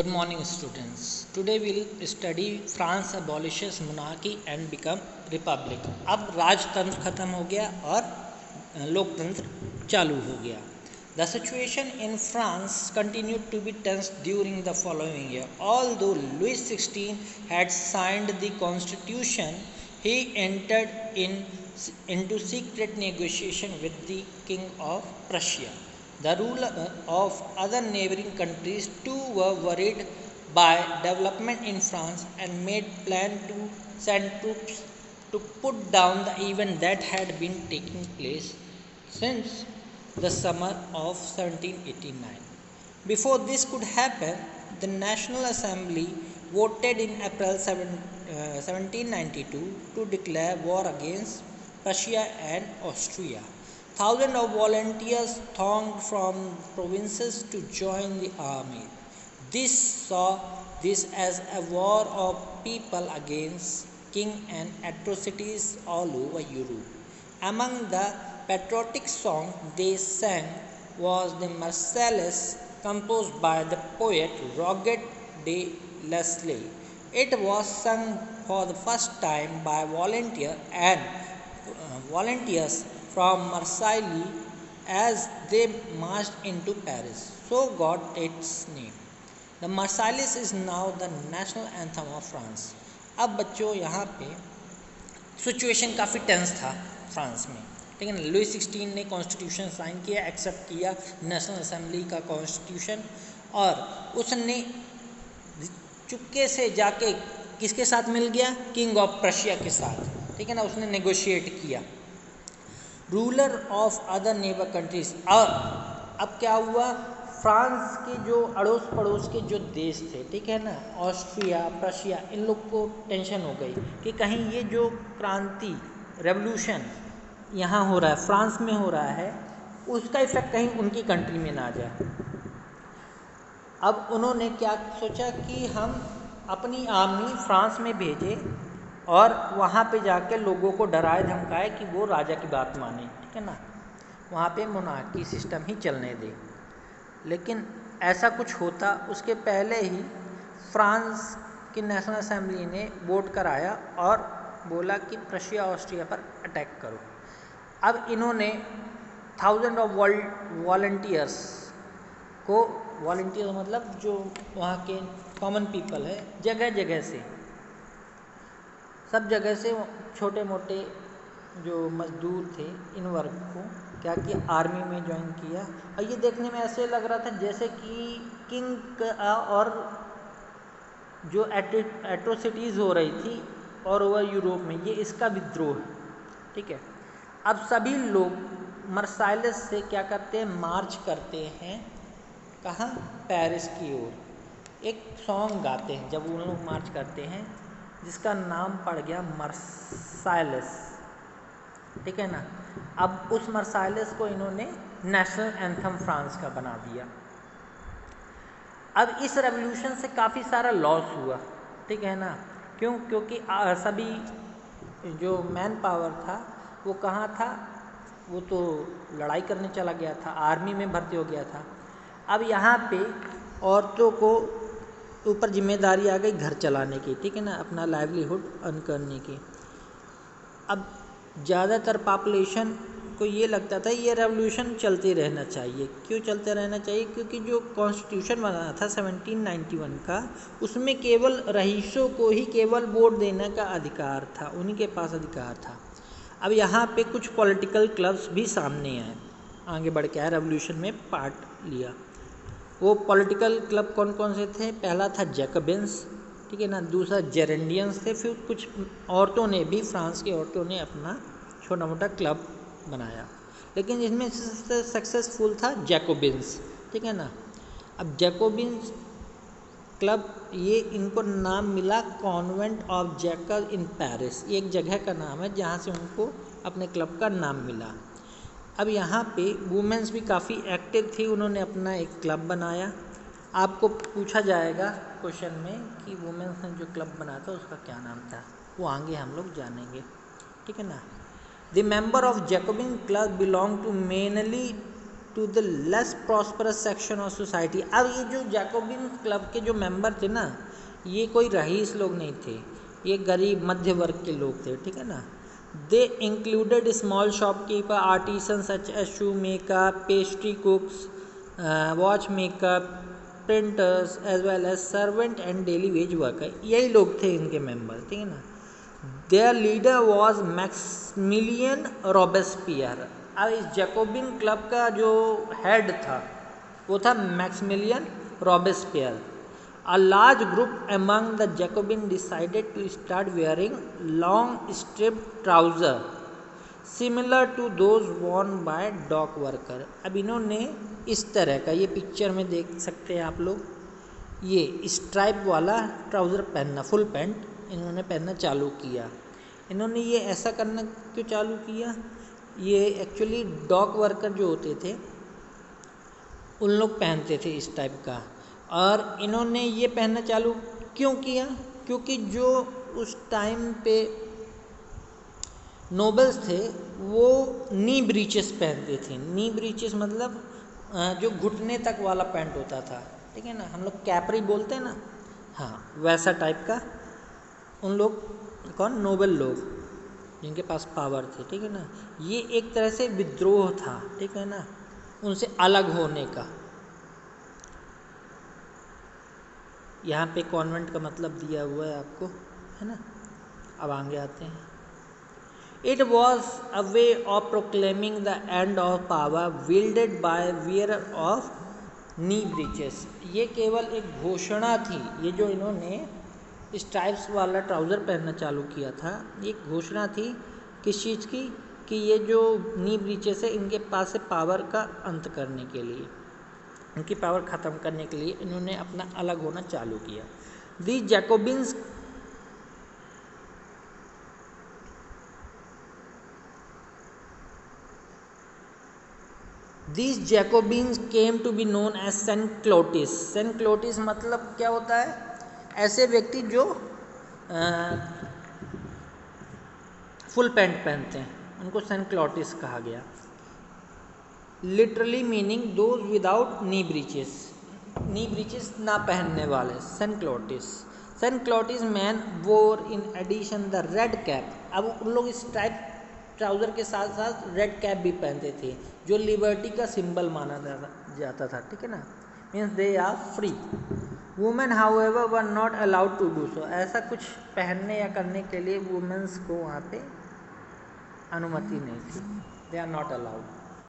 Good morning students. Today we will study France abolishes monarchy and become republic. अब राजतंत्र खत्म हो गया और लोकतंत्र चालू हो गया. The situation in France continued to be tense during the following year. Although Louis XVI had signed the constitution, he entered into secret negotiation with the King of Prussia. The ruler of other neighboring countries too were worried by development in France and made plans to send troops to put down the event that had been taking place since the summer of 1789. Before this could happen, the National Assembly voted in April 1792 to declare war against Prussia and Austria. Thousands of volunteers thronged from provinces to join the army. This saw this as a war of people against king and atrocities all over Europe. Among the patriotic songs they sang was the Marseillaise, composed by the poet Roget de Leslie. It was sung for the first time by volunteers from Marseille as they marched into Paris. So got its name. The Marseillaise is now the national anthem of France. अब बच्चों यहाँ पे situation काफ़ी tense था France में, ठीक है ना. लुई 16 ने कॉन्स्टिट्यूशन साइन किया, एक्सेप्ट किया नेशनल असेंबली का कॉन्स्टिट्यूशन, और उसने चुपके से जाके किसके साथ मिल गया? किंग ऑफ प्रशिया के साथ, ठीक है ना. उसने नेगोशिएट किया. Ruler of other neighbour countries. और अब क्या हुआ? फ्रांस के जो अड़ोस पड़ोस के जो देश थे, ठीक है ना, ऑस्ट्रिया, प्रशिया, इन लोग को टेंशन हो गई कि कहीं ये जो क्रांति रेवोल्यूशन यहाँ हो रहा है, फ्रांस में हो रहा है, उसका इफेक्ट कहीं उनकी कंट्री में ना जाए. अब उन्होंने क्या सोचा कि हम अपनी आर्मी फ्रांस में भेजें और वहाँ पे जाके लोगों को डराए धमकाए कि वो राजा की बात माने, ठीक है ना, वहाँ पे मोनार्की सिस्टम ही चलने दे. लेकिन ऐसा कुछ होता उसके पहले ही फ्रांस की नेशनल असेंबली ने वोट कराया और बोला कि प्रशिया ऑस्ट्रिया पर अटैक करो. अब इन्होंने थाउजेंड ऑफ वॉलंटियर्स को, वॉलंटियर मतलब जो वहाँ के कॉमन पीपल है, जगह जगह से, सब जगह से छोटे मोटे जो मजदूर थे, इन वर्ग को क्या किया? आर्मी में ज्वाइन किया. और ये देखने में ऐसे लग रहा था जैसे कि किंग और जो एट्रोसिटीज़ हो रही थी और ओवर यूरोप में, ये इसका विद्रोह, ठीक है. अब सभी लोग मर्साइलेस से क्या करते हैं? मार्च करते हैं. कहाँ? पेरिस की ओर. एक सॉन्ग गाते हैं जब वो लोग मार्च करते हैं, जिसका नाम पड़ गया मर्साइलेस, ठीक है ना. अब उस मर्साइलेस को इन्होंने नेशनल एंथम फ्रांस का बना दिया. अब इस रेवोल्यूशन से काफ़ी सारा लॉस हुआ, ठीक है ना. क्यों? क्योंकि सभी जो मैन पावर था वो कहाँ था? वो तो लड़ाई करने चला गया था, आर्मी में भर्ती हो गया था. अब यहाँ पे औरतों को ऊपर जिम्मेदारी आ गई घर चलाने की, ठीक है ना, अपना लाइवलीहुड अर्न करने की. अब ज़्यादातर पॉपुलेशन को ये लगता था ये रेवोल्यूशन चलते रहना चाहिए. क्यों चलते रहना चाहिए? क्योंकि जो कॉन्स्टिट्यूशन बना था 1791 का, उसमें केवल रईसों को ही केवल वोट देने का अधिकार था, उन्हीं के पास अधिकार था. अब यहाँ पे कुछ पॉलिटिकल क्लब्स भी सामने आए, आगे बढ़ के आए, रेवोल्यूशन में पार्ट लिया. वो पॉलिटिकल क्लब कौन कौन से थे? पहला था जैकोबिन्स, ठीक है ना. दूसरा जेरेंडियंस थे. फिर कुछ औरतों ने भी, फ्रांस की औरतों ने अपना छोटा मोटा क्लब बनाया, लेकिन इसमें सबसे सक्सेसफुल था जैकोबिन्स, ठीक है ना. अब जैकोबिन्स क्लब, ये इनको नाम मिला convent of Jacob in Paris. ये एक जगह का नाम है जहाँ से उनको अपने क्लब का नाम मिला. अब यहाँ पे वुमेन्स भी काफ़ी एक्टिव थी, उन्होंने अपना एक क्लब बनाया. आपको पूछा जाएगा क्वेश्चन में कि वुमेन्स ने जो क्लब बनाया था उसका क्या नाम था, वो आगे हम लोग जानेंगे, ठीक है ना. The member of Jacobin club belong to mainly to the less prosperous section of society. अब ये जो जैकोबिन क्लब के जो मेंबर थे ना, ये कोई रईस लोग नहीं थे, ये गरीब मध्य वर्ग के लोग थे, ठीक है ना। They included small shopkeeper, artisan such as shoe maker, pastry cooks, watch maker, printers as well as servant and daily wage worker, यही लोग थे इनके मेंबर, ठीक है ना। Their leader was Maximilien Robespierre. अब इस जैकोबिन क्लब का जो हेड था वो था Maximilien Robespierre. A large group among the Jacobin decided to start wearing long striped trouser similar to those worn by dock worker. अब इन्होंने इस तरह का, ये पिक्चर में देख सकते हैं आप लोग, ये स्ट्राइप वाला ट्राउज़र पहनना, फुल पैंट इन्होंने पहनना चालू किया। इन्होंने ये ऐसा करना क्यों चालू किया? ये एक्चुअली डॉक वर्कर जो होते थे उन लोग पहनते थे इस टाइप का, और इन्होंने ये पहनना चालू क्यों किया? क्योंकि जो उस टाइम पे नोबल्स थे वो नी ब्रीचेस पहनते थे। नी ब्रीचेस मतलब जो घुटने तक वाला पैंट होता था, ठीक है ना, हम लोग कैपरी बोलते हैं ना, हाँ वैसा टाइप का। उन लोग कौन? नोबल लोग जिनके पास पावर थे, ठीक है ना। ये एक तरह से विद्रोह था, ठीक है ना, उनसे अलग होने का। यहाँ पे कॉन्वेंट का मतलब दिया हुआ है आपको, है ना। अब आगे आते हैं। It was a way of proclaiming the end of power wielded by wearer of knee breeches। ये केवल एक घोषणा थी, ये जो इन्होंने स्ट्राइप्स वाला ट्राउज़र पहनना चालू किया था, एक घोषणा थी किस चीज़ की? कि ये जो नी ब्रीचेस है इनके पास से पावर का अंत करने के लिए, उनकी पावर ख़त्म करने के लिए इन्होंने अपना अलग होना चालू किया। दी Jacobins These Jacobins came to be known as Saint-Clotis। Saint-Clotis मतलब क्या होता है? ऐसे व्यक्ति जो फुल पैंट पहनते हैं उनको सेंट-क्लॉटिस कहा गया। Literally meaning those without knee breeches, knee breeches ना पहनने वाले, sans culottes. Sans culottes man wore in addition the red cap. अब उन लोग इस टाइप ट्राउज़र के साथ साथ रेड कैप भी पहनते थे, जो लिबर्टी का सिंबल माना जाता था, ठीक है ना, means they are free. Women however were not allowed to do so. ऐसा कुछ पहनने या करने के लिए वुमेन्स को वहाँ पे अनुमति नहीं थी, दे आर नॉट अलाउड।